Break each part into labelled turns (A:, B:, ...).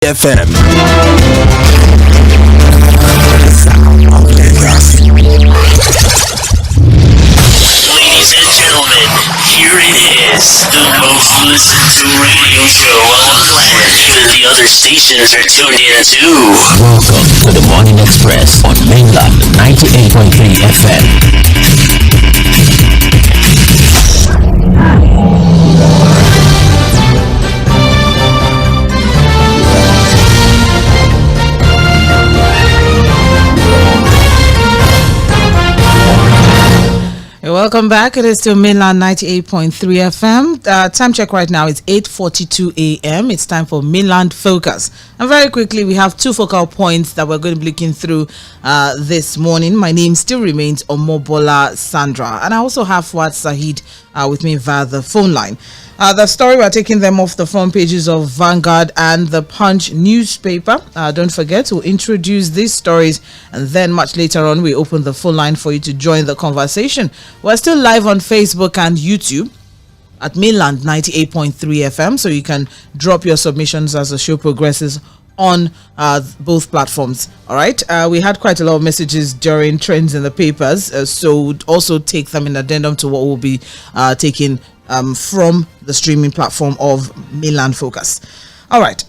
A: FM.
B: Ladies and gentlemen, here it is, the most listened to radio show on the planet. Even the other stations are tuned in too.
C: Welcome to the Morning Express on Mainland 98.3 FM.
D: Welcome back. It is still Mainland 98.3 FM. Time check right now is 8:42 a.m. It's time for Mainland Focus. And very quickly, we have two focal points that we're going to be looking through this morning. My name still remains Omobola Sandra. And I also have Fuad Sahid with me via the phone line. The story, we're taking them off the front pages of Vanguard and the Punch newspaper. Don't forget to introduce these stories, and then much later on we open the phone line for you to join the conversation. We're still live on Facebook and YouTube at Mainland 98.3 FM, so you can drop your submissions as the show progresses on both platforms. All right, we had quite a lot of messages during trends in the papers, so also take them in addendum to what we'll be taking from the streaming platform of Mainland Focus. All right,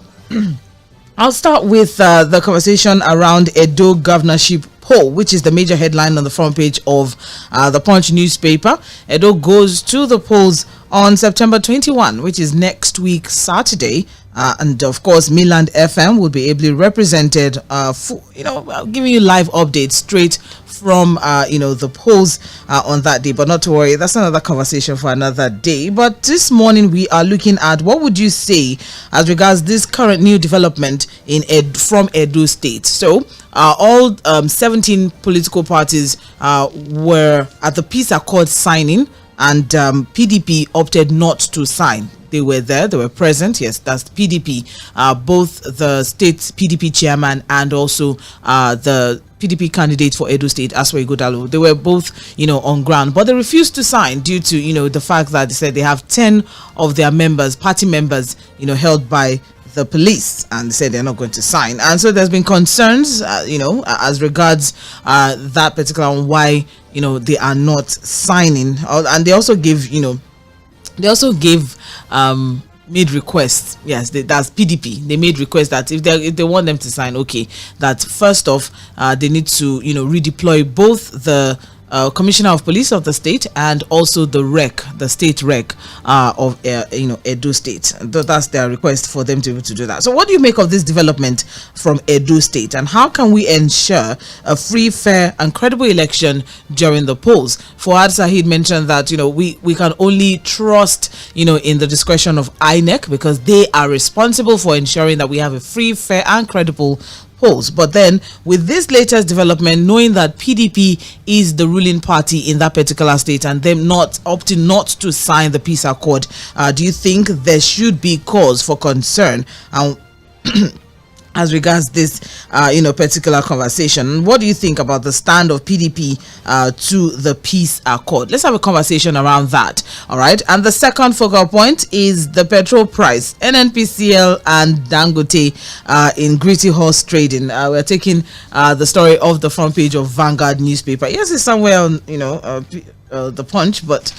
D: I'll start with the conversation around Edo governorship poll, which is the major headline on the front page of the Punch newspaper. Edo goes to the polls on September 21, which is next week, Saturday. And of course, Mainland FM will be ably represented, giving you live updates straight from, the polls on that day. But not to worry, that's another conversation for another day. But this morning, we are looking at what would you say as regards this current new development from Edo State. So, all 17 political parties were at the peace accord signing, and PDP opted not to sign. They were there, they were present. Yes, that's PDP. Both the state PDP chairman and also the PDP candidate for Edo State, Aswa Ighodalo. They were both, on ground, but they refused to sign due to, the fact that they said they have 10 of their members, party members, held by the police, and they said they're not going to sign. And so there's been concerns, as regards that particular one, why, they are not signing. And they also give, made requests. Yes, that's PDP. They made requests that if they want them to sign, okay, that first off, they need to, redeploy both the Commissioner of Police of the state and also the state rec of Edo State. That's their request for them to be able to do that. So what do you make of this development from Edo State, and how can we ensure a free, fair and credible election during the polls? Fuad Sahid mentioned that we can only trust in the discretion of INEC, because they are responsible for ensuring that we have a free, fair and credible polls. But then with this latest development, knowing that PDP is the ruling party in that particular state and them opting not to sign the peace accord, do you think there should be cause for concern as regards this particular conversation? What do you think about the stand of PDP to the peace accord? Let's have a conversation around that. All right, and the second focal point is the petrol price. NNPCL and Dangote in gritty horse trading. We're taking the story off the front page of Vanguard newspaper. Yes, it's somewhere on the Punch, but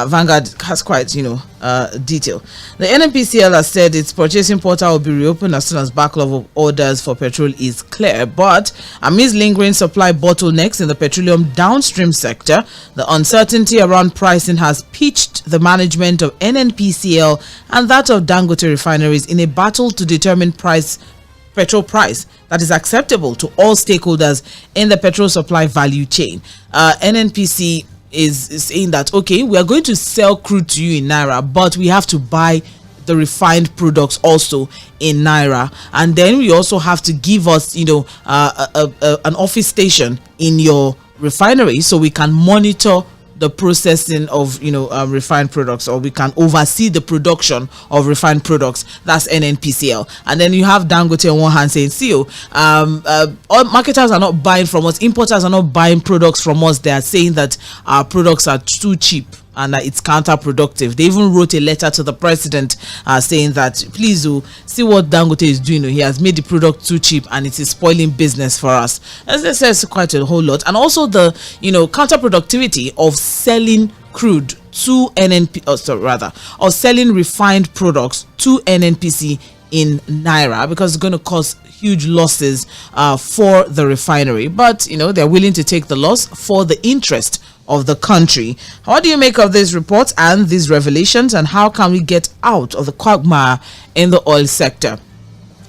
D: Vanguard has quite detail. The NNPCL has said its purchasing portal will be reopened as soon as backlog of orders for petrol is clear. But amidst lingering supply bottlenecks in the petroleum downstream sector, the uncertainty around pricing has pitched the management of NNPCL and that of Dangote refineries in a battle to determine petrol price that is acceptable to all stakeholders in the petrol supply value chain. NNPC is saying that, okay, we are going to sell crude to you in Naira, but we have to buy the refined products also in Naira, and then we also have to give us an office station in your refinery so we can monitor the processing of refined products, or we can oversee the production of refined products. That's NNPCL. And then you have Dangote on one hand saying, all marketers are not buying from us, importers are not buying products from us. They are saying that our products are too cheap. and it's counterproductive. They even wrote a letter to the president saying that, please see what Dangote is doing. He has made the product too cheap and it is spoiling business for us. As they says quite a whole lot. And also the counterproductivity of selling crude to or selling refined products to NNPC in Naira, because it's going to cause huge losses for the refinery. But they're willing to take the loss for the interest of the country. What do you make of this report and these revelations, and how can we get out of the quagmire in the oil sector?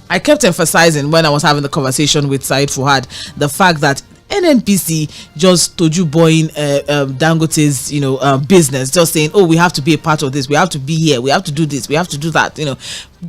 D: I kept emphasizing when I was having the conversation with Said Fuad the fact that NNPC just told you boying Dangote's business, just saying, oh, we have to be a part of this, we have to be here, we have to do this, we have to do that,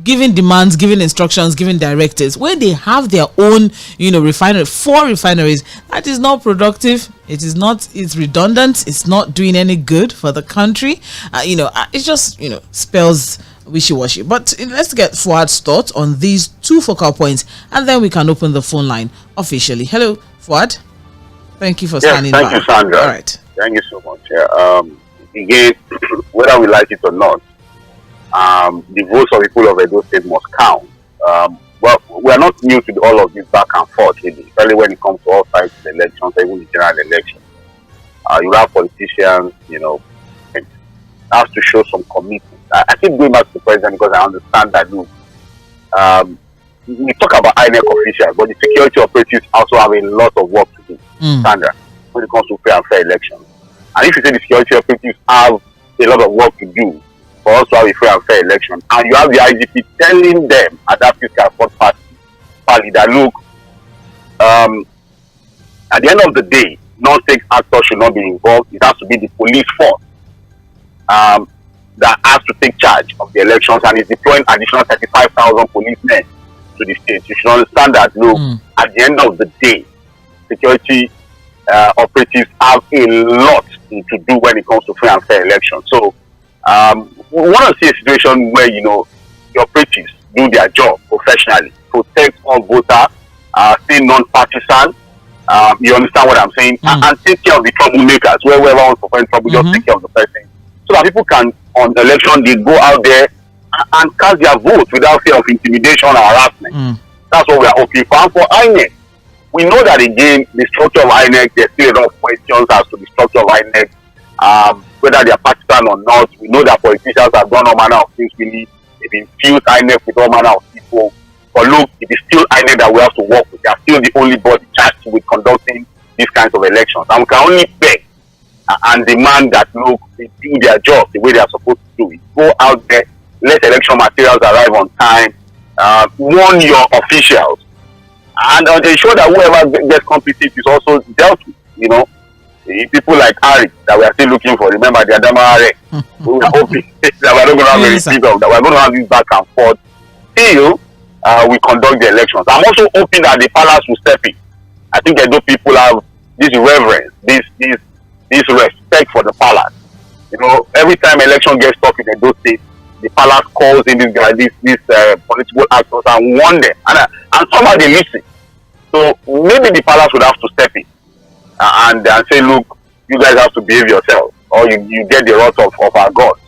D: giving demands, giving instructions, giving directives, when they have their own refinery, 4 refineries. That is not productive. It's redundant. It's not doing any good for the country. It just spells wishy-washy. But let's get Fuad's thoughts on these 2 focal points, and then we can open the phone line officially. Hello, Fuad. Thank you for standing by.
A: Thank you, Sandra.
D: All right.
A: Thank you so much. Again, whether we like it or not, the votes of people of Edo State must count. Well, we are not new to all of this back and forth, really, especially when it comes to all sides of the elections, even the general election. You have politicians, and have to show some commitment. I keep going back to the president because I understand that, look, we talk about INEC officials, but the security operatives also have a lot of work to do, Sandra, when it comes to fair and fair elections. And if you say the security operatives have a lot of work to do for us to have a fair and fair election, and you have the IGP telling them at that fiscal support party that, look, at the end of the day, non-state actors should not be involved. It has to be the police force that has to take charge of the elections, and is deploying additional 35,000 policemen to the state. You should understand that, look, at the end of the day, security operatives have a lot to do when it comes to fair and fair elections. So we want to see a situation where the operatives do their job professionally, protect all voters, stay non-partisan. You understand what I'm saying? And take care of the troublemakers. Whoever wants to find trouble, just take care of the person, so that people can, on election day, go out there and cast their vote without fear of intimidation or harassment. That's what we are hoping for. And for INEC, we know that, again, the structure of INEC, there's still a lot of questions as to the structure of INEC, whether they are partisan or not. We know that politicians have done all manner of things, really. They've infused INEC with all manner of people. But look, it is still INEC that we have to work with. They are still the only body charged with conducting these kinds of elections. And we can only beg and demand that, look, they do their job the way they are supposed to do it. Go out there, let election materials arrive on time, warn your officials, and ensure that whoever gets complicit is also dealt with. People like Ari that we are still looking for. Remember the Adama. We are hoping that we're not going to have a repeat of that. We're going to have this back and forth till we conduct the elections. I'm also hoping that the palace will step in. I think Edo people have this reverence, this respect for the palace. Every time election gets tough in Edo State, the palace calls in these guys, these political actors, and warn them, and somehow they listen. So maybe the palace would have to step in and say, look, you guys have to behave yourselves, or you get the wrath of our gods.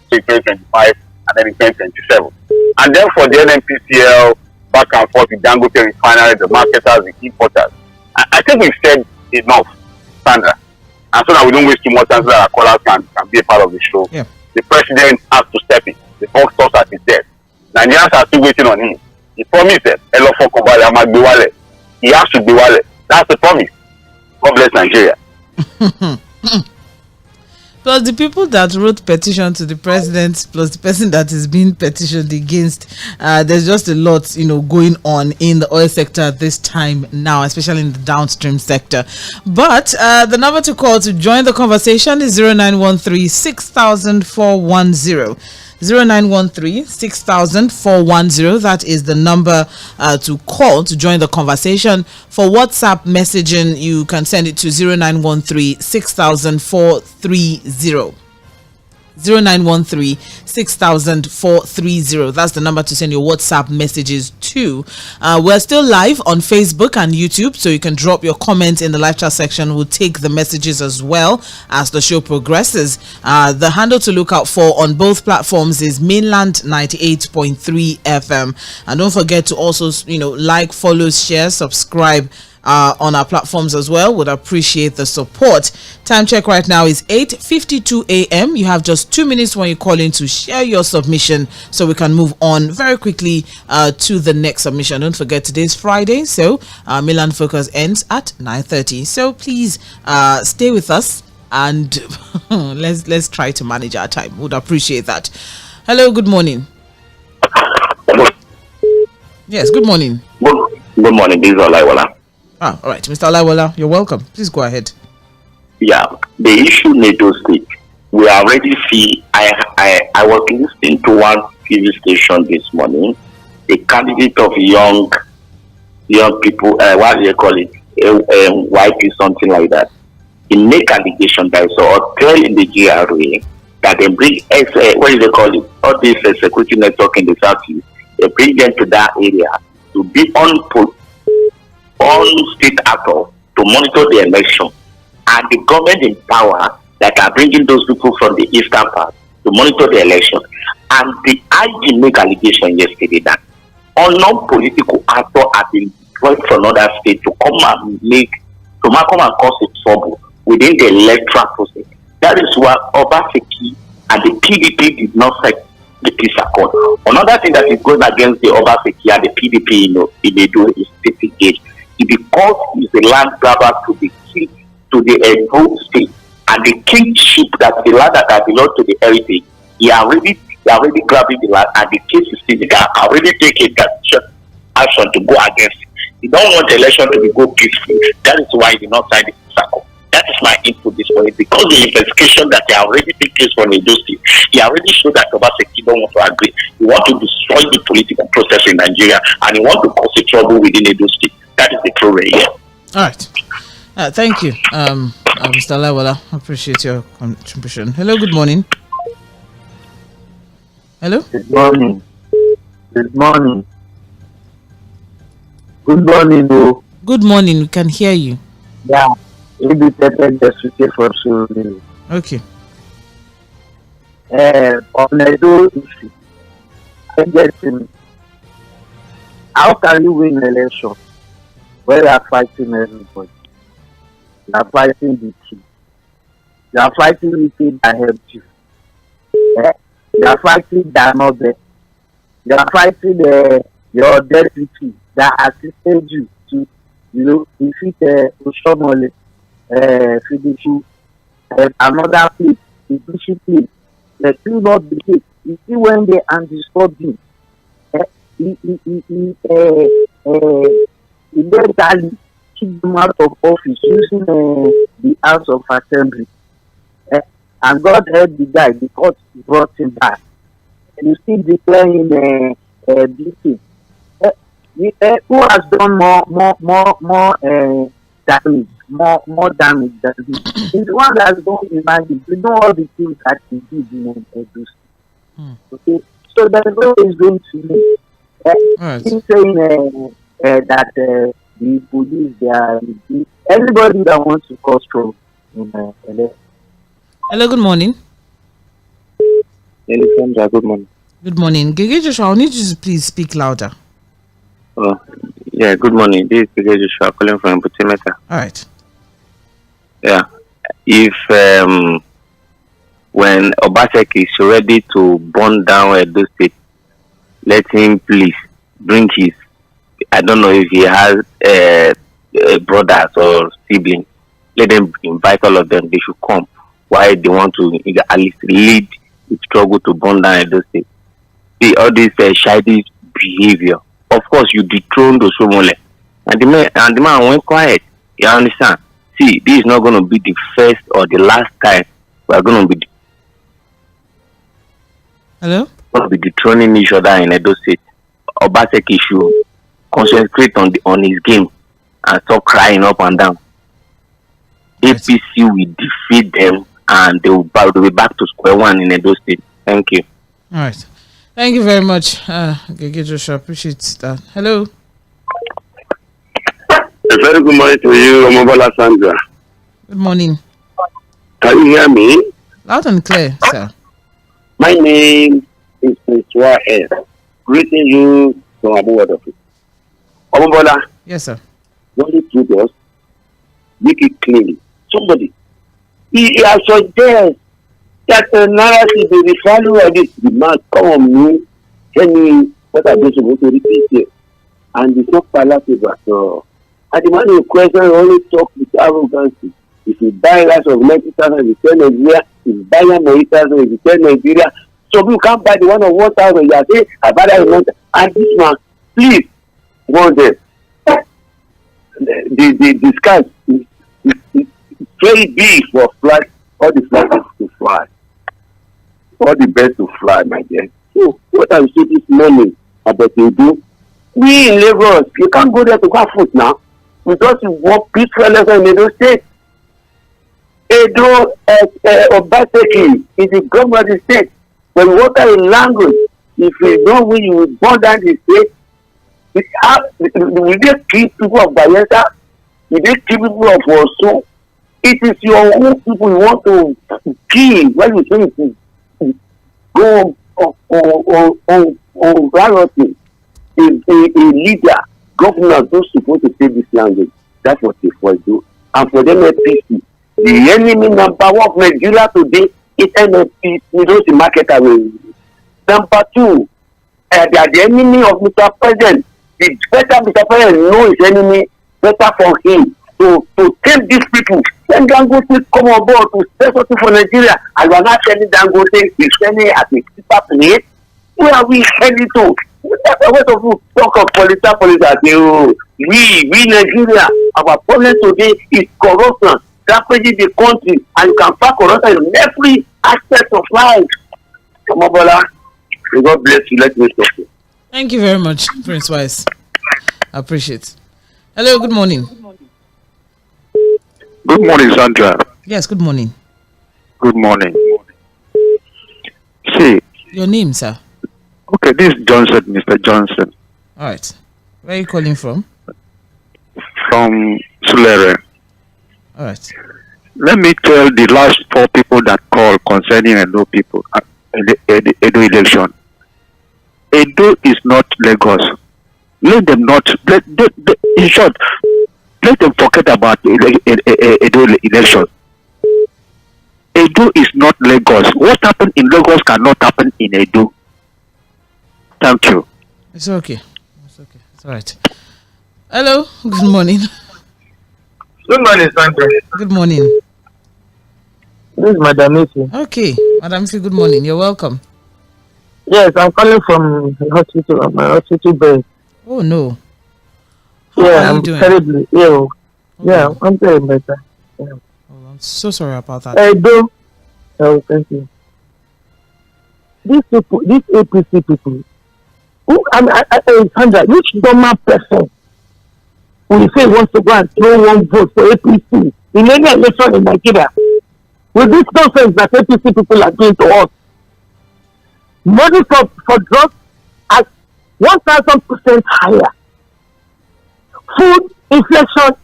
A: So in 2025 and then in 2027. And then for the NNPCL, back and forth with Dangote refinery, the marketers, the importers, I think we've said enough, Sandra. And so that we don't waste too much time, so that our callers can be a part of the show. Yeah. The president has to step in. The box stops at his desk. Nigerians are still waiting on him. He promised them, he has to be wallet. That's the promise. God bless Nigeria.
D: Plus the people that wrote petition to the president, plus the person that is being petitioned against, there's just a lot, going on in the oil sector at this time now, especially in the downstream sector. But the number to call to join the conversation is 0913 6000 410. 0913 6000 410. That is the number to call to join the conversation. For WhatsApp messaging, you can send it to 0913 6000 430. 0913-6000-430. That's the number to send your WhatsApp messages to. We're still live on Facebook and YouTube, so you can drop your comments in the live chat section. We'll take the messages as well as the show progresses. The handle to look out for on both platforms is Mainland 98.3 FM. And don't forget to also, like, follow, share, subscribe on our platforms as well. Would appreciate the support. Time check right now is 8:52 a.m. You have just 2 minutes when you call in to share your submission, so we can move on very quickly to the next submission. Don't forget today's Friday, so Milan Focus ends at 9:30. So please stay with us and let's try to manage our time. Would appreciate that. Hello, good morning. Yes, good morning.
A: Good morning. This is Olaiwola.
D: All right, Mr. Olaiwola, you're welcome. Please go ahead.
A: Yeah, the issue in Edo State, we already see. I was listening to one TV station this morning. A candidate of young people, what do you call it? YP, something like that. He make allegation that it's a hotel in the GRA that they bring what do they call it? All this security network in the southeast. They bring them to that area to be on state actor to monitor the election, and the government in power that are bringing those people from the eastern part to monitor the election. And the IG make allegation yesterday that unknown political actor have been brought from another state to come and come and cause a trouble within the electoral process. That is why Obaseki and the PDP did not set the peace accord. Another thing that is going against the Obaseki and the PDP in Edo is state engaged. Because he's a land grabber to the king, to the Edo State, and the kingship, that the land that belongs to the heritage, he already grabbing the land, and the case is still already taking that action to go against it. He don't want the election to go peaceful. That is why he did not sign the peace accord. That is my input this morning, because the investigation that they already take place from Edo State, he already showed that Obaseki don't want to agree. He want to destroy the political process in Nigeria, and he want to cause a trouble within Edo State. That is the problem here. All
D: right. Thank you, Mr. Olaiwola. I appreciate your contribution. Hello, good morning. Hello?
E: Good morning. Good morning. Good morning, though.
D: Good morning. We can hear you.
E: Yeah. Lɪਧᴇ for so.
D: Okay.
E: On Edo issue, I'm getting. How can you win an election where you are fighting everybody? You are fighting the team. You are fighting the team that helped you. You are fighting that not there. You are fighting your deputy that assisted you to, defeat Osomole, Fidishu, another place, the discipline. The two not the case. You see when they undisturb him, he literally kicked him out of office using the House of Assembly. And God help the guy because he brought him back. And you still declaring BC. Who has done more damage, more damage than him? He's the one that has done imagine. You know all the things that he did in Edo. Okay, so there is always going to be. He's saying that the police, they are anybody that wants to cause trouble in LA.
D: Hello, good morning.
E: Good morning.
D: Good morning. Gege Joshua, I need you to please speak louder.
E: Yeah, good morning. This is Gege Joshua calling from Butimeta.
D: All right.
E: Yeah. If when Obaseki is ready to burn down Edo State, let him please bring his, I don't know if he has brothers or siblings, let them invite all of them. They should come. Why they want to at least lead the struggle to burn down Edo State. See all this shady behavior. Of course, you dethroned Osomole, and the man went quiet. You understand? See, this is not going to be the first or the last time we are going to be.
D: Hello?
E: Going to be dethroning each other in Edo State. Obaseki should concentrate on his game and stop crying up and down. APC will defeat them
F: and they'll be back to square one in Edo State. Thank you.
D: All right. Thank you very much. Joshua, appreciate that. Hello.
A: A very good morning to you, Omobola Sandra.
D: Good morning.
A: Can you hear me?
D: Loud and clear, sir.
A: My name is JᴏɪR. Greeting you from Abuja. Omobola.
D: Yes, sir.
A: Only two doors. Make it clearly. Somebody. He has suggested that the narrative, the value of this demand, come on me, tell me what are they supposed to repeat here. And it's not palatable at all. And the man in question only talk with arrogance. If you buy rice of 90,000, you tell Nigeria. If you buy them 8,000, you tell Nigeria. So you can't buy the one of 1,000. You are saying, I buy that one. And this man, please, one day, the sky is very big for flight. All the flights to fly. All the best to fly, my dear. So what I'm saying this morning about you do, we in Lagos, you can't go there to go foot now. Because you want peaceful election in Edo State. Edo Obaseki is the government of the state. When you work out in language, if you don't win, you will burn down the state. We just keep people of Bayelsa. We just keep people of Fᴜʟᴜ. It is your own people you want to kill when you say it is go on balloting. A leader, governor, those supposed to take this language. That's what they for do. And for them, NNPCL, the enemy number one of Nigeria today is NNPCL. We don't see market away. Number two, they are the enemy of Mr. President. The better Mr. President knows his enemy, better for him to take these people. When Dangote come on board to say something for Nigeria, and we are not telling Dangote is selling at a cheaper place, where are we heading to? That's a way to talk of politics. We Nigeria, our problem today is corruption, damaging the country, and you can find corruption in every aspect of life. Omobola, God bless you. Let me stop you.
D: Thank you very much, Prince Wise. I appreciate it. Hello, good morning.
A: Good morning, Sandra.
D: Yes, good morning.
A: Good morning. See.
D: Your name, sir?
A: Okay, this is Johnson, Mr. Johnson.
D: All right. Where are you calling from?
A: From Sulere.
D: All right.
A: Let me tell the last 4 people that call concerning Edo people, Edo election. Edo is not Lagos. Let them not, in short, let them forget about Edo election. Edo is not Lagos. What happened in Lagos cannot happen in Edo. Thank you.
D: It's okay. It's okay. It's all right. Hello. Good morning.
G: Good morning, Sandra.
D: Good morning.
G: This is Madam Isi.
D: Okay. Madam Isi, good morning. You're welcome.
G: Yes, I'm calling from the hospital. My hospital bed.
D: Oh, no. How are
G: I'm
D: you doing?
G: terribly ill.
D: Okay.
G: Yeah, I'm doing better. Yeah.
D: Oh, I'm so sorry about that.
G: I do. Oh, thank you. These people, these APC people, Sandra, which normal person will say wants to go and throw one vote for APC in any election in Nigeria? With this nonsense that APC people are doing to us, money for drugs at 1,000% higher, food inflation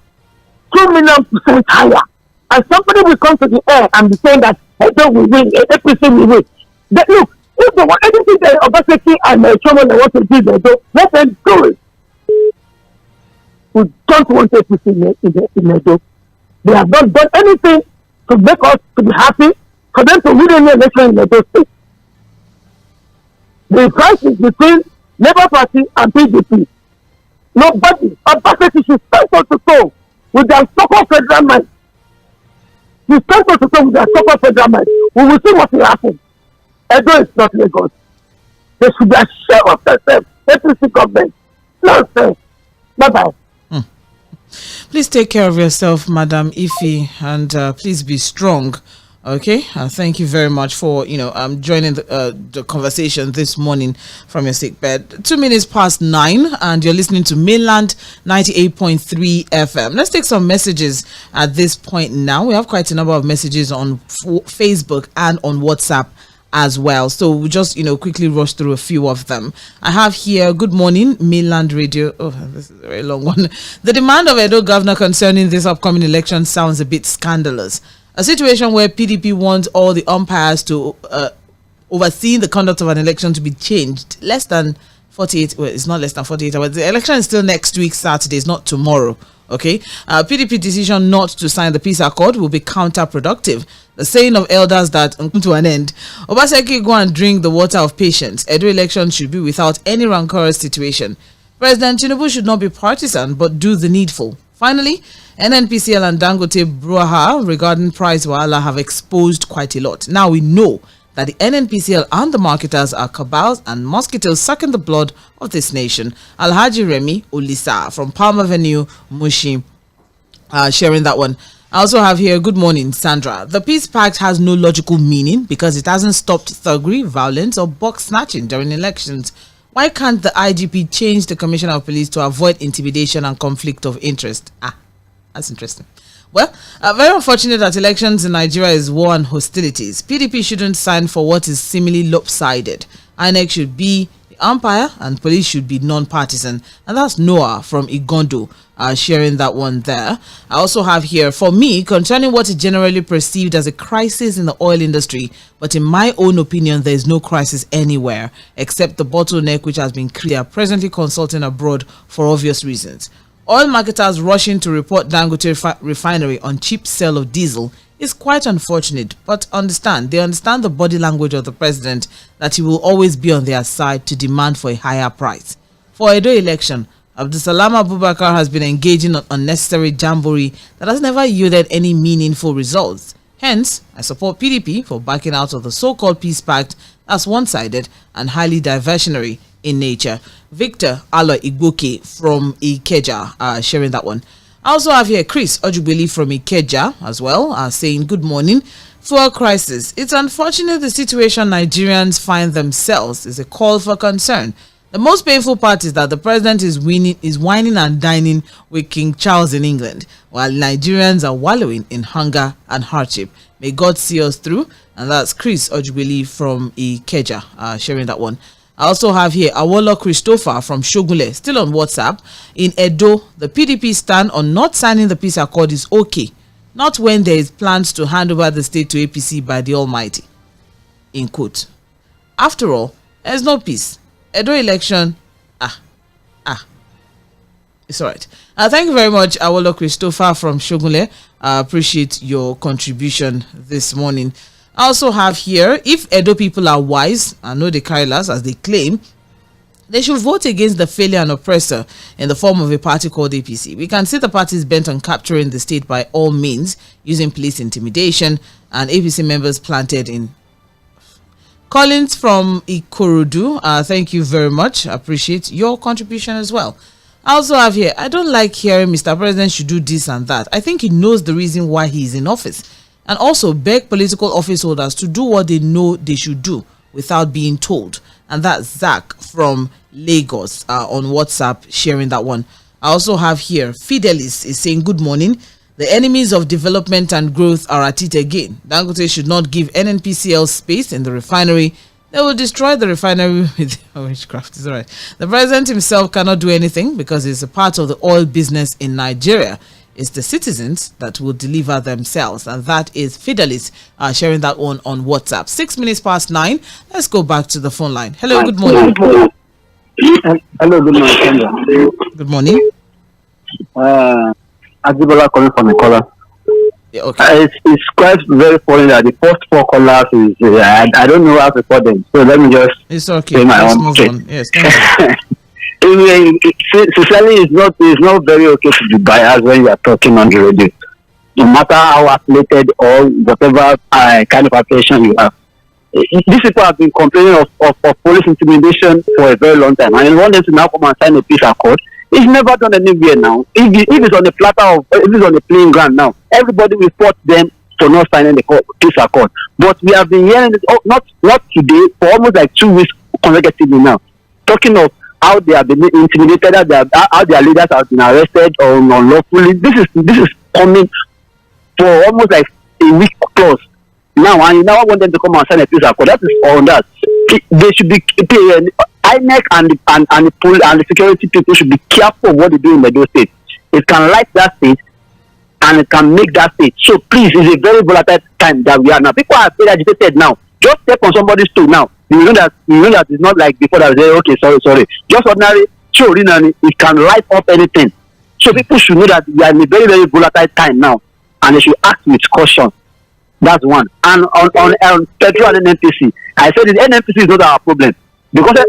G: 2,000,000% higher, and somebody will come to the air and be saying that Edo will win, APC will win. Look, if they want anything that Obaseki and Choma they want to do, they do, let them do it. We don't want APC in Edo. They have not done anything to make us to be happy for them to win any election in Edo State. The crisis between Labour Party and PDP. Nobody, Obaseki should stand to toe with their so-called federal mind. You stand to toe with their so-called federal mind. We will see what will happen. Edo is not Lagos. They should be ashamed of themselves. APC government. Nonsense. Bye-bye.
D: Please take care of yourself, Madam Ife, and please be strong. Okay, thank you very much for joining the conversation this morning from your sick bed. 2 minutes past 9, and you're listening to Mainland 98.3 FM. Let's take some messages at this point now. We have quite a number of messages on Facebook and on WhatsApp as well, so we'll just quickly rush through a few of them. I have here, good morning, Mainland Radio. Oh, this is a very long one. The demand of Edo governor concerning this upcoming election sounds a bit scandalous. A situation where PDP wants all the umpires to oversee the conduct of an election to be changed less than 48. Well, it's not less than 48 hours. The election is still next week, Saturday. It's not tomorrow. Okay. PDP decision not to sign the peace accord will be counterproductive. The saying of elders that to an end. Obaseki, go and drink the water of patience. Edo election should be without any rancorous situation. President Tinubu should not be partisan, but do the needful. Finally, NNPCL and Dangote brouhaha regarding price wahala have exposed quite a lot. Now we know that the NNPCL and the marketers are cabals and mosquitoes sucking the blood of this nation. Alhaji Remy Olisa from Palm Avenue, Mushi, sharing that one. I also have here, good morning, Sandra. The Peace Pact has no logical meaning because it hasn't stopped thuggery, violence, or box snatching during elections. Why can't the IGP change the Commissioner of Police to avoid intimidation and conflict of interest? That's interesting. Well, very unfortunate that elections in Nigeria is war and hostilities. PDP shouldn't sign for what is seemingly lopsided. INEC should be the umpire and police should be non-partisan. And that's Noah from Igondo sharing that one there. I also have here, for me, concerning what is generally perceived as a crisis in the oil industry, but in my own opinion, there is no crisis anywhere except the bottleneck which has been created, presently consulting abroad for obvious reasons. Oil marketers rushing to report Dangote refinery on cheap sale of diesel is quite unfortunate, but they understand the body language of the president that he will always be on their side to demand for a higher price. For Edo election, Abdusalam Abubakar has been engaging in unnecessary jamboree that has never yielded any meaningful results. Hence, I support PDP for backing out of the so-called Peace Pact as one-sided and highly diversionary in nature. Victor Alo Igboke from Ikeja sharing that one. I also have here Chris Ojubeli from Ikeja as well saying good morning. Fuel crisis. It's unfortunate the situation Nigerians find themselves is a call for concern. The most painful part is that the president is whining and dining with King Charles in England, while Nigerians are wallowing in hunger and hardship. May God see us through. And that's Chris Ojubeli from Ikeja sharing that one. I also have here Awolo Christopher from Shogule, still on WhatsApp. In Edo, the PDP stand on not signing the peace accord is okay, not when there is plans to hand over the state to APC by the Almighty. In quote. After all, there's no peace. Edo election, it's all right. Thank you very much, Awolo Christopher from Shogule. I appreciate your contribution this morning. I also have here, if Edo people are wise and know the careless as they claim, they should vote against the failure and oppressor in the form of a party called APC. We can see the parties bent on capturing the state by all means, using police intimidation, and APC members planted in. Collins from Ikorodu, thank you very much. I appreciate your contribution as well. I also have here, I don't like hearing Mr. President should do this and that. I think he knows the reason why he is in office. And also beg political office holders to do what they know they should do without being told. And that's Zach from Lagos on WhatsApp sharing that one. I also have here, Fidelis is saying good morning. The enemies of development and growth are at it again. Dangote should not give NNPCL space in the refinery. They will destroy the refinery with witchcraft. It's all right. The president himself cannot do anything because it's a part of the oil business in Nigeria. It's the citizens that will deliver themselves, and that is Fidelis sharing that one on WhatsApp. 6 minutes past 9. Let's go back to the phone line. Hello, good morning.
E: Hello, good morning, Sandra.
D: Good morning.
E: Ajibola calling from the caller.
D: Yeah, okay.
E: It's quite very funny that the first 4 callers is I don't know how to call them, so let me just.
D: It's okay.
E: Say my
D: Let's
E: own
D: move
E: case.
D: on. Yes.
E: Sincerely, it's not very okay to be biased when you are talking on the radio. No matter how affiliated or whatever kind of affiliation you have. These people have been complaining of police intimidation for a very long time, and you want them to now come and sign a peace accord. It's never done anywhere now. If it's on the platter of, if it's on the playing ground now, everybody will report them for not signing the peace accord. But we have been hearing it, not today, for almost like 2 weeks consecutively now, talking of how they have been intimidated, how their leaders have been arrested or unlawfully. This is coming for almost like a week plus now, and you now want them to come and sign a peace accord. That is on that. They should be INEC and the security people should be careful of what they do in Edo State. It can light that state and it can make that state. So please, it's a very volatile time that we are now. People are very agitated now. Just step on somebody's toe now. You know that it's not like before that they say, okay, sorry. Just ordinary it can light up anything. So people should know that we are in a very, very volatile time now, and they should act with caution. That's one. And on petrol and NNPC, I said the NNPC is not our problem, because the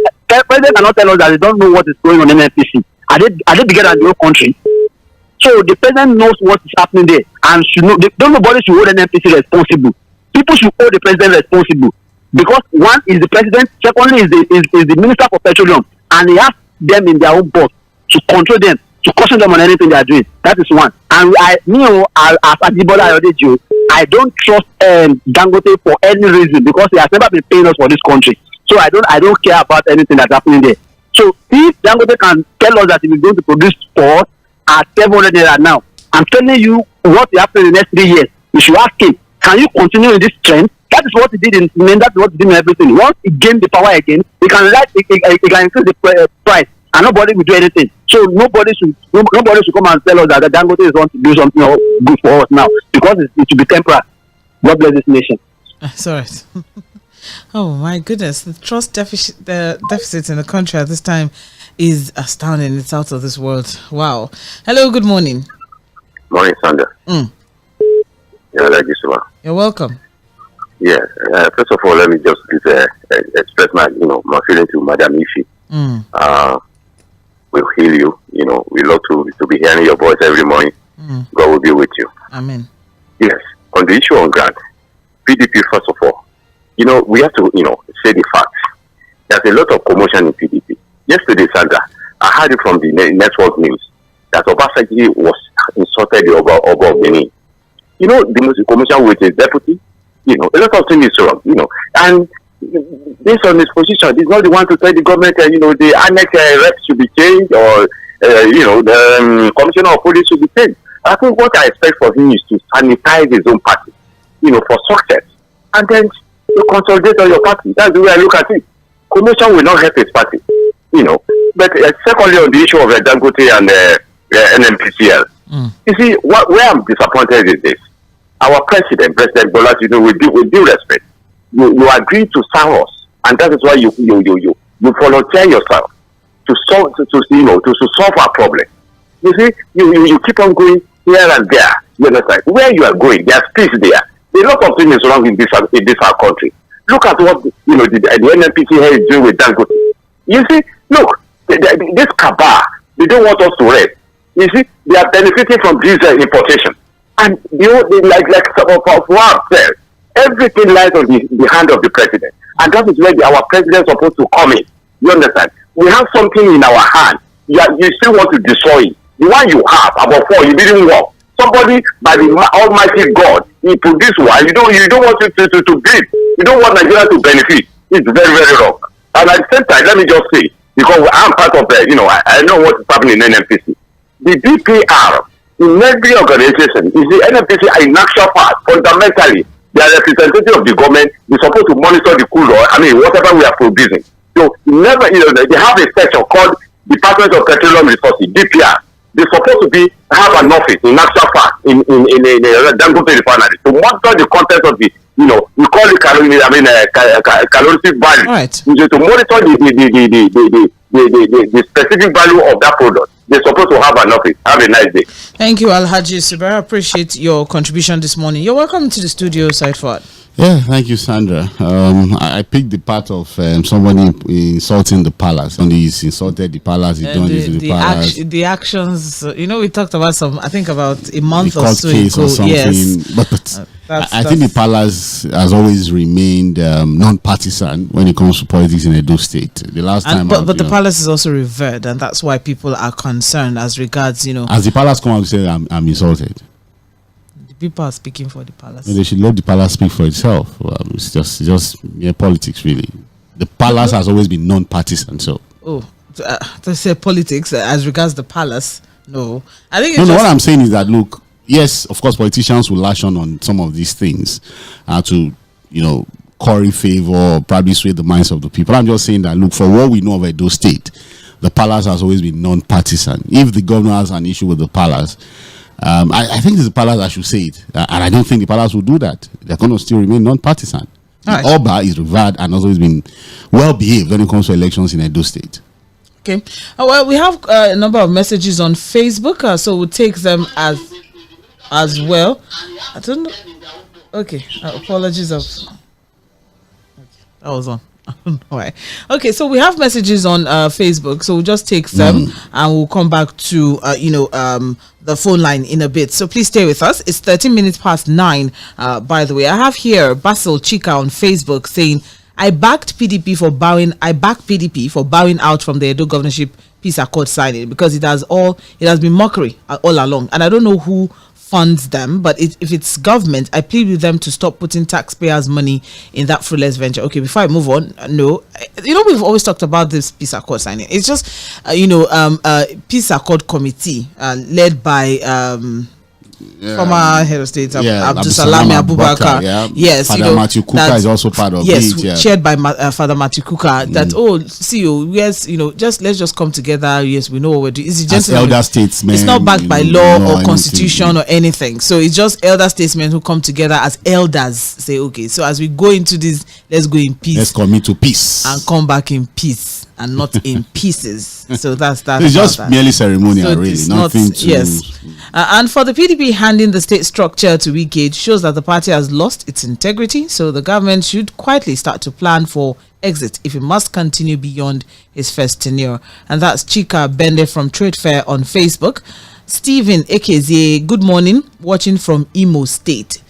E: president cannot tell us that they don't know what is going on in NNPC. Are they bigger than the whole country? So the president knows what is happening there, and nobody should hold NNPC responsible. People should hold the president responsible, because one is the president, secondly is the minister for petroleum, and he has them in their own box to control them, to caution them on anything they are doing. That is one. And as Adibola Ayodeji, I don't trust Dangote for any reason, because he has never been paying us for this country. So I don't care about anything that's happening there. So if Dangote can tell us that he is going to produce for us at 700 naira now, I'm telling you what will happen in the next 3 years. You should ask him, can you continue in this trend? That is what he did in men, that's what he did in everything. Once he gained the power again, he can increase the price, and nobody will do anything. So nobody should come and tell us that the Dangote is going to do something good for us now, because it should be temporary. God bless this nation.
D: Sorry. Oh my goodness, the trust deficit in the country at this time is astounding. It's out of this world. Wow. Hello, good morning.
A: Morning, Sandra.
D: You're welcome.
A: Yeah. First of all, let me just express my feeling to Madam Ifi. We'll heal you. We love to be hearing your voice every morning. God will be with you.
D: Amen.
A: Yes. On the issue on grant, PDP, first of all, we have to, say the facts. There's a lot of commotion in PDP. Yesterday, Sandra, I heard it from the network news that Obasanjo was insulted over Benin. The most commotion with his deputy, a lot of things is wrong, and based on his position, he's not the one to tell the government, the annex reps should be changed, or, the commissioner of police should be changed. I think what I expect for him is to sanitize his own party, for success, and then to consolidate on your party. That's the way I look at it. Commotion will not help his party, But secondly, on the issue of Dangote and NNPCL, you see, where I'm disappointed is this. Our President Bola, with due respect, you agreed to serve us, and that is why you volunteer yourself to solve our problem. You see, you keep on going here and there. You understand? Where you are going, there's peace there. There are a lot of things wrong in this our country. Look at what the NNPC is doing with Dangote. You see, look, this cabal, they don't want us to rest. You see, they are benefiting from this importation, and like some of what said, everything lies on the hand of the president, and that is where our president is supposed to come in. You understand? We have something in our hand. You still want to destroy it. The one you have, about 4, you didn't work. Somebody by the Almighty God, he produced one. You don't want it to breathe. You don't want Nigeria to benefit. It's very, very wrong. And at the same time, let me just say, because I'm part of I know what is happening in NNPC. The DPR in every organization is the NNPC in actual part. Fundamentally, they are representative of the government. They're supposed to monitor the cool law. Whatever we are producing. So never, they have a section called Department of Petroleum Resources, DPR. They're supposed to have an office in actual fact in Dangote refinery to monitor the content of the, we call it calorific value.
D: Right.
A: To monitor the specific value of that product. They're supposed to have an office. Have a nice day.
D: Thank you, Alhaji Sibera. I appreciate your contribution this morning. You're welcome to the studio, Side Forward.
H: Yeah, thank you, Sandra. I picked the part of somebody insulting the palace. And he's insulted the palace. He's done this in the palace.
D: The actions, we talked about about a month
H: the
D: or so ago.
H: Or something.
D: Yes.
H: But I think the palace has always remained non-partisan when it comes to politics in Edo State. The last time,
D: but the palace is also revered, and that's why people are concerned as regards,
H: As the palace come out and say, I'm insulted.
D: people are speaking for the palace.
H: They should let the palace speak for itself. It's just mere politics, really. The palace has always been non-partisan, so.
D: To say politics as regards the palace, no. I think
H: what I'm saying is that, look, yes, of course, politicians will lash on some of these things to, curry favor, probably sway the minds of the people. I'm just saying that, look, for what we know of Edo State, the palace has always been non-partisan. If the governor has an issue with the palace, I think it's the palace that should say it. And I don't think the palace will do that. They're going to still remain non-partisan. Right. Oba is revered and also has been well behaved when it comes to elections in Edo State.
D: Okay. Well, we have a number of messages on Facebook, so we'll take them as well. I don't know. Okay. Apologies of. That was on. I don't know why. Okay, so we have messages on Facebook, so we'll just take them and we'll come back to the phone line in a bit. So please stay with us. It's 13 minutes past 9. By the way, I have here Basil Chika on Facebook saying, I backed PDP for bowing out from the Edo governorship peace accord signing because it has been mockery all along, and I don't know who funds them, but if it's government, I plead with them to stop putting taxpayers' money in that fruitless venture. Okay, before I move on, no, we've always talked about this peace accord signing. It's just peace accord committee led by former head of state Abdulsalami Abubakar. Yes,
H: Father Matthew Kuka is also part of it.
D: Yes, chaired by Father Matthew Kuka. That let's just come together. Yes, we know what we're doing. It's just
H: elder statesmen.
D: It's not backed by law or constitution or anything. So it's just elder statesmen who come together as elders. Say, okay, so as we go into this, let's go in peace.
H: Let's commit to peace
D: and come back in peace and not in pieces. So that's that.
H: It's just merely ceremonial, so really. Nothing to.
D: Yes. And for the PDP handing the state structure to Wike shows that the party has lost its integrity, so the government should quietly start to plan for exit if it must continue beyond his first tenure. And that's Chika Bende from Trade Fair on Facebook. Stephen Ekeze, good morning, watching from Imo State.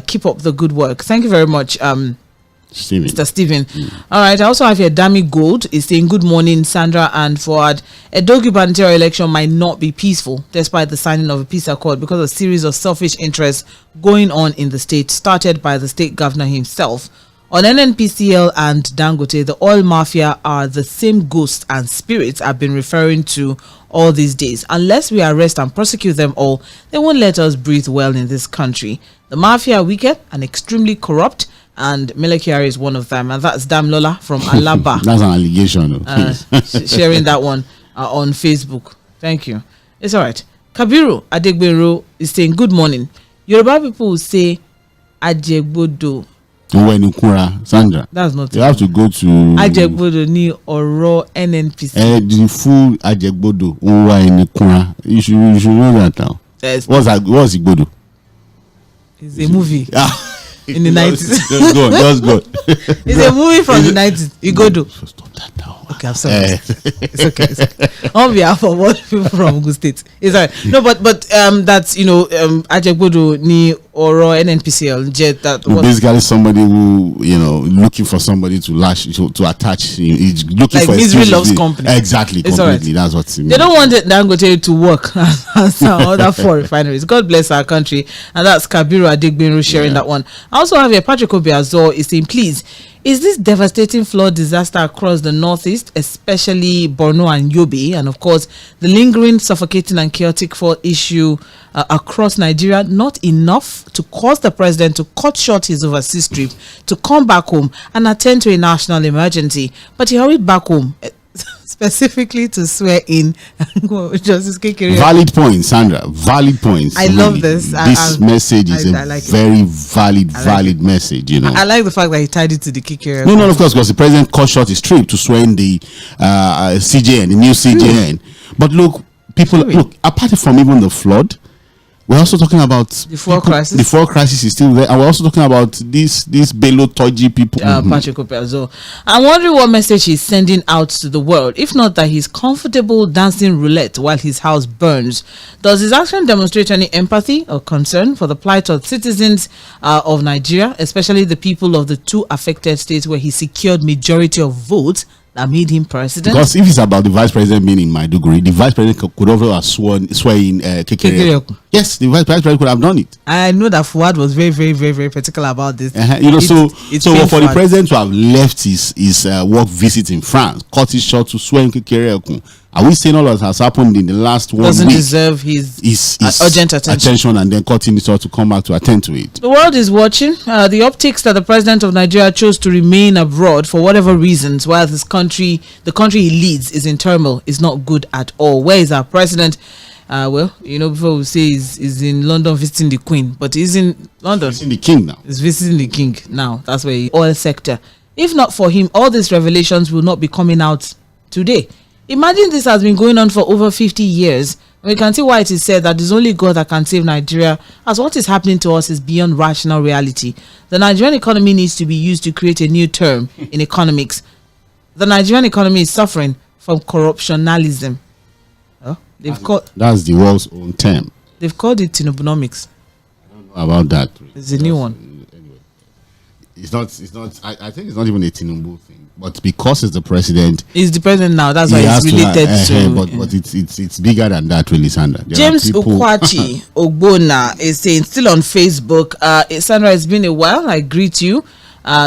D: Keep up the good work. Thank you very much, Mr. Stephen. All right, I also have here Dami Gold is saying good morning, Sandra and Fuad. Edo gubernatorial election might not be peaceful despite the signing of a peace accord because a series of selfish interests going on in the state started by the state governor himself. On NNPCL and Dangote, the oil mafia are the same ghosts and spirits I've been referring to all these days. Unless we arrest and prosecute them all, they won't let us breathe well in this country. The mafia are wicked and extremely corrupt, and Melekiari is one of them, and that's Damlola from Alaba.
H: That's an allegation.
D: Sharing that one on Facebook. Thank you. It's all right. Kabiru Adegbero is saying good morning. Yoruba people will say Ajegbodo.
H: Sandra,
D: that's not.
H: You have to go to
D: Ajegbodo ni oro NNPC.
H: The full Ajegbodo Uwa Enikura. You should know that now.
D: Yes.
H: What's Igbodo?
D: It's a movie. In the 90s.
H: Just go.
D: It's a movie from the 90s. Igodo.
H: Stop that now.
D: Okay, I'm sorry. It's okay. On behalf of all people from Ogun State. It's all right. No, but that's Ajegbodo ni Oro NNPCL jet that
H: basically somebody who looking for somebody to attach. He's looking
D: like
H: for
D: misery loves company.
H: Exactly,
D: it's
H: completely. Right. That's what it means.
D: They don't want Dangote to work as other four refineries. God bless our country. And that's Kabiru Adegbero sharing that one. I also have here Patrick Obiazo is saying, please, is this devastating flood disaster across the northeast, especially Borno and Yobe, and of course the lingering, suffocating and chaotic flood issue across Nigeria, not enough to cause the president to cut short his overseas trip to come back home and attend to a national emergency? But he hurried back home specifically to swear in Justice Kekere.
H: Valid points, Sandra. Valid points.
D: I love this.
H: This message is a very valid message.
D: I like the fact that he tied it to the Kekere.
H: No, of course, because the president cut short his trip to swear in the CJN, the new CJN. But look, apart from even the flood, we're also talking about
D: the fuel crisis.
H: The fuel crisis is still there, and we're also talking about these Bello Toji people.
D: Patrick Obiazo. I'm wondering what message he's sending out to the world. If not that he's comfortable dancing roulette while his house burns, does his action demonstrate any empathy or concern for the plight of citizens of Nigeria, especially the people of the two affected states where he secured majority of votes that made him president?
H: Because if it's about the vice president being in Maiduguri, the vice president could also have sworn in Kekere. Yes, the vice president could have done it.
D: I know that Fuad was very, very, very, very particular about this.
H: You know, so for the
D: Fuad.
H: president to have left his work visit in France, cut it short to ⴏᴜ, are we saying all that has happened in the last 1 week
D: doesn't deserve his urgent attention,
H: and then cutting it short to come back to attend to it?
D: The world is watching. The optics that the president of Nigeria chose to remain abroad for whatever reasons, while the country he leads is in turmoil, is not good at all. Where is our president? Well, you know, before we say he's in London visiting the Queen, but he's in London.
H: He's in the king now.
D: He's visiting the king now. That's where oil sector. If not for him, all these revelations will not be coming out today. Imagine this has been going on for over 50 years. We can see why it is said that it's only God that can save Nigeria, as what is happening to us is beyond rational reality. The Nigerian economy needs to be used to create a new term in economics. The Nigerian economy is suffering from corruptionalism.
H: That's the world's own term.
D: They've called it Tinubunomics.
H: I don't know about that.
D: It's a new one.
H: Anyway, it's not. I think it's not even a Tinubu thing, but because it's the president.
D: He's the president now. That's why it's related to.
H: But it's bigger than that, really, Sandra.
D: James Ukwachi Ogbona is saying, still on Facebook. Sandra, it's been a while. I greet you.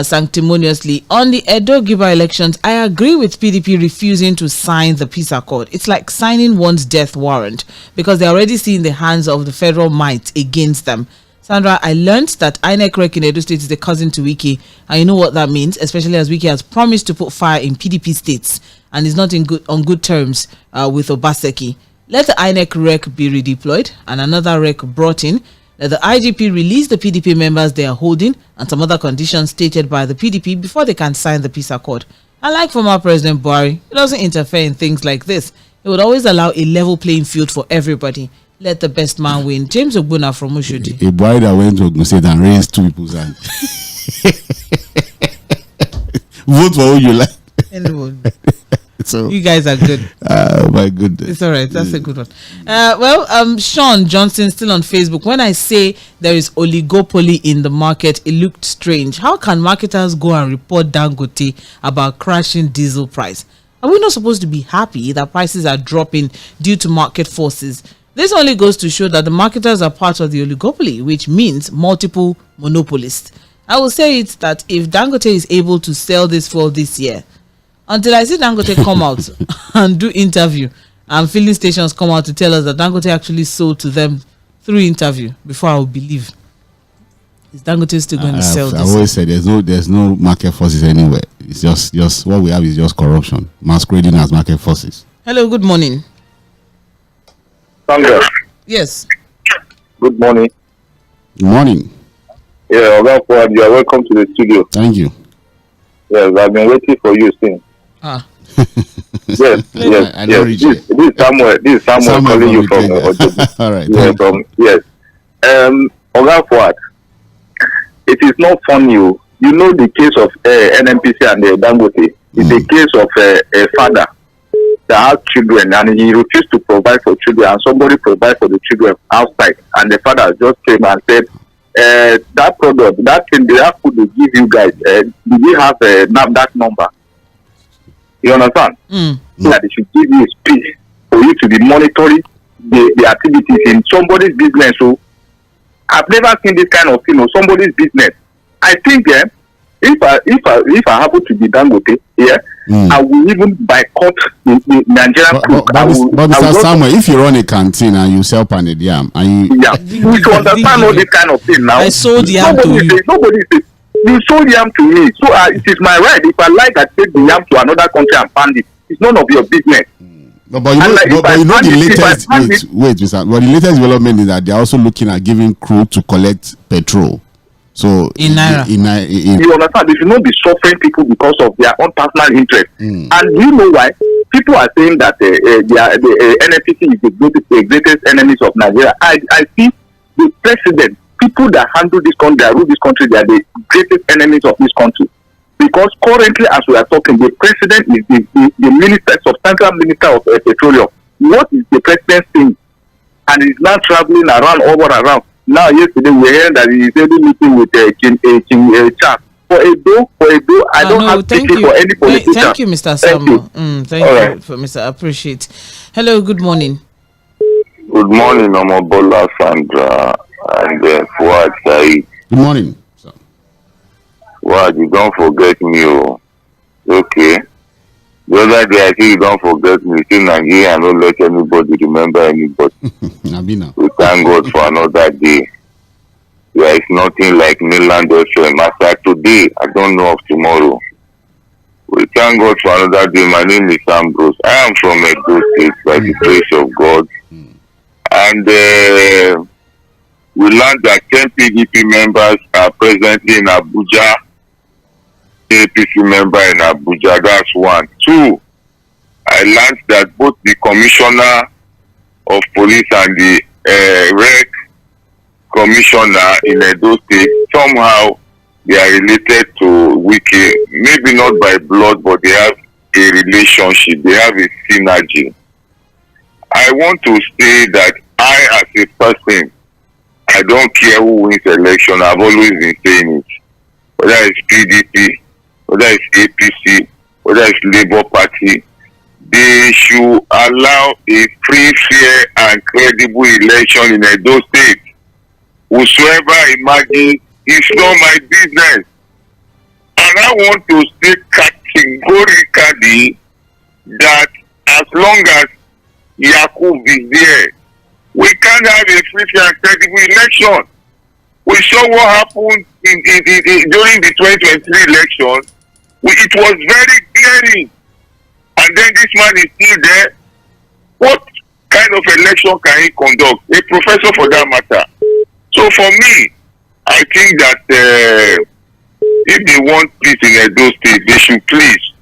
D: Sanctimoniously on the Edo Giba elections. I agree with PDP refusing to sign the peace accord. It's like signing one's death warrant because they're already seeing the hands of the federal might against them. Sandra, I learned that INEC rec in Edo State is a cousin to Wiki, and you know what that means, especially as Wiki has promised to put fire in PDP states and is not on good terms with Obaseki. Let the INEC rec be redeployed and another rec brought in. Let the IGP release the PDP members they are holding and some other conditions stated by the PDP before they can sign the peace accord. Unlike former President Buhari, he doesn't interfere in things like this. He would always allow a level playing field for everybody. Let the best man win. James Ogbona from Oshodi.
H: A boy that went to Ogun State and raised 2 people's hands. Vote for who you like.
D: Anyone.
H: So,
D: you guys are good.
H: My goodness.
D: It's all right. That's a good one. Sean Johnson still on Facebook. When I say there is oligopoly in the market, it looked strange. How can marketers go and report Dangote about crashing diesel price? Are we not supposed to be happy that prices are dropping due to market forces? This only goes to show that the marketers are part of the oligopoly, which means multiple monopolists. I will say it that if Dangote is able to sell this fuel this year, until I see Dangote come out and do interview and filling stations come out to tell us that Dangote actually sold to them through interview, before I will believe. Is Dangote still going to sell this?
H: I always say there's no market forces anywhere. It's just what we have is just corruption masquerading as market forces.
D: Hello, good morning.
A: Sandra.
D: Yes.
A: Good morning.
H: Good morning.
A: Yeah, you are welcome to the studio.
H: Thank you.
A: Yes, I've been waiting for you since. Yes. This is Samuel. This is Samuel calling you from
H: all right.
A: Yes. Oga Fuad, it is not funny. You know the case of NNPCL and Dangote. It's a case of a father that has children and he refused to provide for children, and somebody provide for the children outside, and the father just came and said, that product, that thing, they have food they give you guys, do you have that number? You understand? So that they should give you a space for you to be monitoring the activities in somebody's business. So I've never seen this kind of thing on somebody's business. I think if I happen to be Dangote, I will even boycott the Nigerian food.
H: But Mr. Samuel, if you run a canteen and you sell pounded yam, and
A: we should understand all this kind of thing now.
D: I sold yam to you.
A: Nobody says you sold yam to me, so it is my right. If I like, I take the yam to another country and pound it. It's none of your business.
H: But you know the latest wait, Mr. But the latest development is that they are also looking at giving crew to collect petrol. So
D: in Naira.
A: You understand? They should not be suffering people because of their own personal interest. And you know why? People are saying that the NNPC is the greatest enemies of Nigeria. I see the president, people that handle this country, that rule this country, they are the greatest enemies of this country. Because currently, as we are talking, the president is the minister, substantial minister of petroleum. What is the president saying? And he's now traveling around, over around. Now, yesterday, we heard that he is able meeting with King Charles. For Edo, I don't have to pay for any politician.
D: Thank you, Mr. Samuel. Thank you for Mr. I appreciate. Hello, good morning.
A: Good
I: Good morning, Omobola Sandra and Fuad Said.
H: Good morning.
I: Fuad, you don't forget me. Oh. Okay. The other day, I think you don't forget me. Still Nigeria, and don't let anybody remember anybody. We thank God for another day. There is nothing like mainland FM. After today, I don't know of tomorrow. We thank God for another day. My name is Ambrose. I am from Edo State by the grace of God. And we learned that 10 PDP members are presently in Abuja. APC member in Abuja, that's one. Two, I learned that both the commissioner of police and the rec commissioner in Edo State, somehow they are related to Wiki, maybe not by blood, but they have a relationship, they have a synergy. I want to say that I, as a person, I don't care who wins election. I've always been saying it. Whether it's PDP, whether it's APC, whether it's Labour Party, they should allow a free, fair, and credible election in Edo State. Whosoever imagines, it's not my business. And I want to say categorically that as long as Yakub is there, we can't have a free, fair, and credible election. We saw what happened during the 2023 election. It was very glaring. And then this man is still there. What kind of election can he conduct? A professor for that matter. So for me, I think that if they want peace in Edo State, they should please.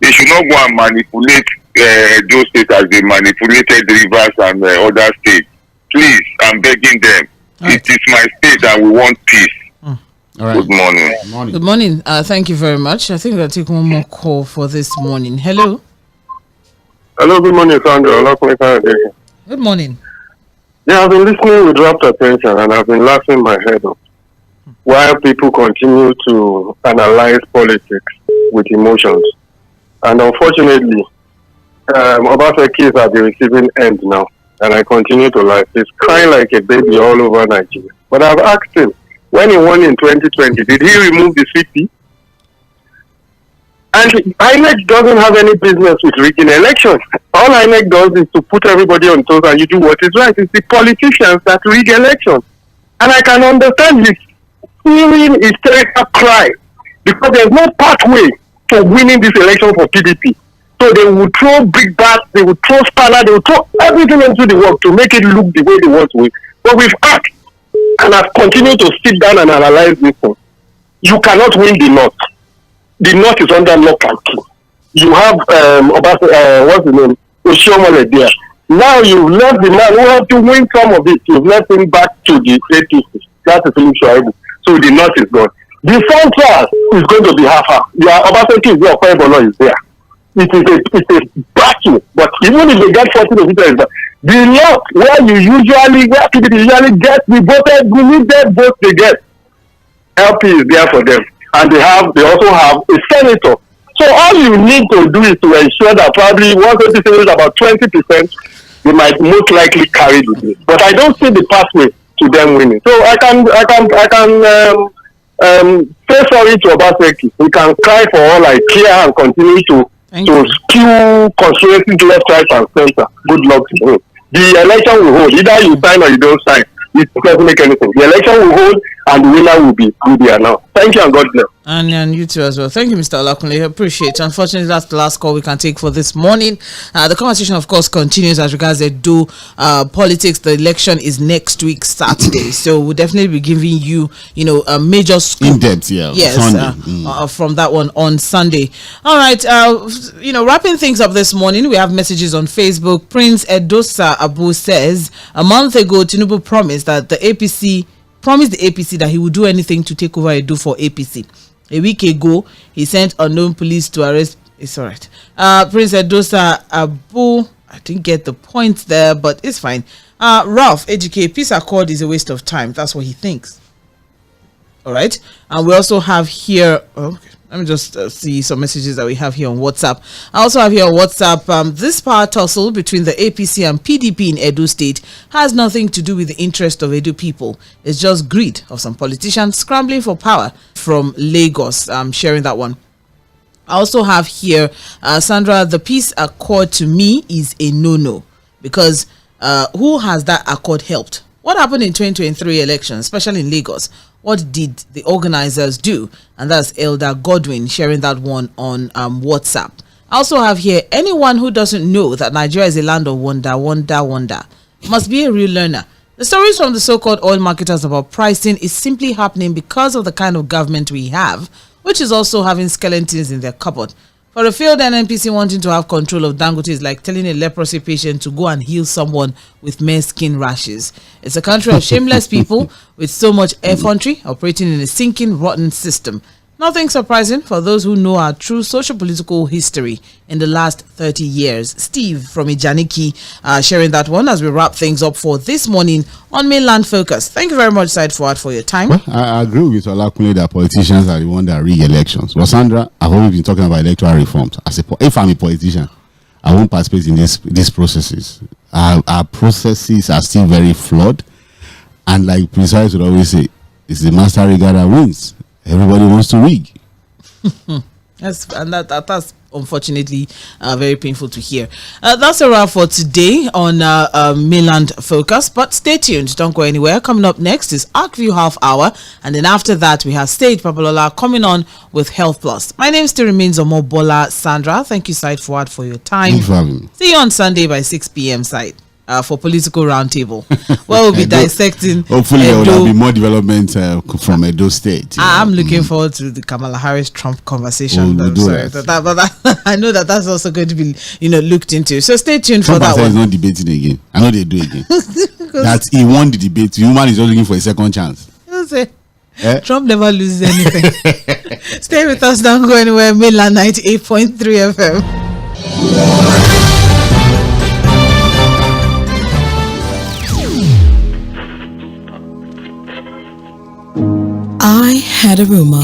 I: They should not go and manipulate Edo State as they manipulated Rivers and other states. Please, I'm begging them. Right. It is my state and we want peace.
H: All right.
I: Good morning.
D: Good morning. Thank you very much. I think we'll take one more call for this morning. Hello.
J: Hello, good morning, Sandra.
D: Good morning.
J: Yeah, I've been listening with rapt attention and I've been laughing my head off while people continue to analyze politics with emotions. And unfortunately, Obaseki is at the receiving end now. And I continue to laugh. He's crying like a baby all over Nigeria. But I've asked him, when he won in 2020, did he remove the CP? And INEC doesn't have any business with rigging elections. All INEC does is to put everybody on toes and you do what is right. It's the politicians that rig elections. And I can understand his feeling hysterical cry because there's no pathway for winning this election for PDP. So they will throw big bats, they will throw spanner, they will throw everything into the work to make it look the way they want to win. But we've asked and I've continued to sit down and analyze this one. You cannot win the North. The North is under lock and key. You have what's the name? Oshiomhole there. Now you've left the man who had to win some of it. You've left him back to the APC. That's the Philip. So the North is gone. The Central is going to be half-half. Yeah, Obaseki is there, Fᴜʟᴜ is there. It's a battle. But even if they get 40 of it, the North where PDP usually get the needed votes they get, LP is there for them. And they also have a senator. So all you need to do is to ensure that probably once it is about 20%, they might most likely carry the day. But I don't see the pathway to them winning. So I can say sorry to Obaseki. We can cry for all I care and continue to skew conspiracies left, right, and center. Good luck to him. The election will hold. Either you sign or you don't sign. It doesn't make anything. The election will hold and the winner will be announced. Thank you and God bless.
D: And you too as well. Thank you, Mr. Olakunle. Appreciate it. Unfortunately, that's the last call we can take for this morning. The conversation, of course, continues as regards the politics. The election is next week, Saturday. So we'll definitely be giving you, a major scoop.
H: In depth, yeah.
D: Yes, from that one on Sunday. All right. Wrapping things up this morning, we have messages on Facebook. Prince Edosa Abu says, a month ago, Tinubu promised the APC that he would do anything to take over Edo for APC. A week ago, he sent unknown police to arrest. It's all right. Prince Edosa Abu, I didn't get the point there, but it's fine. Ralph, AGK, peace accord is a waste of time. That's what he thinks. All right. And we also have here, Let me just see some messages that we have here on WhatsApp. I also have here on WhatsApp, this power tussle between the APC and PDP in Edo State has nothing to do with the interest of Edo people. It's just greed of some politicians scrambling for power from Lagos. I'm sharing that one. I also have here, Sandra, the peace accord to me is a no-no, because who has that accord helped? What happened in 2023 elections, especially in Lagos? What did the organizers do? And that's Elder Godwin sharing that one on WhatsApp. I also have here, anyone who doesn't know that Nigeria is a land of wonder must be a real learner. The stories from the so-called oil marketers about pricing is simply happening because of the kind of government we have, which is also having skeletons in their cupboard. For a failed NNPC wanting to have control of Dangote is like telling a leprosy patient to go and heal someone with mere skin rashes. It's a country of shameless people with so much effrontery operating in a sinking, rotten system. Nothing surprising for those who know our true socio-political history in the last 30 years. Steve from Ijaniki sharing that one as we wrap things up for this morning on Mainland Focus. Thank you very much, Said Fuad, for your time.
H: Well, I agree with Olakunle that politicians are the ones that rig elections. But Sandra, I've always been talking about electoral reforms. If I'm a politician, I won't participate in these processes. Our processes are still very flawed. And like Precise would always say, it's the master rigger that wins. Everybody wants to rig.
D: Yes, and that's unfortunately very painful to hear. That's a wrap for today on Mainland Focus. But stay tuned, don't go anywhere. Coming up next is ArcView Half Hour, and then after that we have State Babalola coming on with Health Plus. My name still remains Omobola Sandra. Thank you, Said Fuad, for your time.
H: Thanks for having me.
D: See you on Sunday by 6 p.m. Said. For political roundtable, where we'll be dissecting.
H: Hopefully, there will be more development from Edo State.
D: I'm looking forward to the Kamala Harris-Trump conversation.
H: We'll do that.
D: I know that's also going to be, looked into. So stay tuned
H: Trump
D: for that one.
H: Trump is not debating again. I know they do again. That he won the debate. The woman is just looking for a second chance.
D: Trump never loses anything. Stay with us. Don't go anywhere. Mainland 98.3 FM.
K: I had a rumor.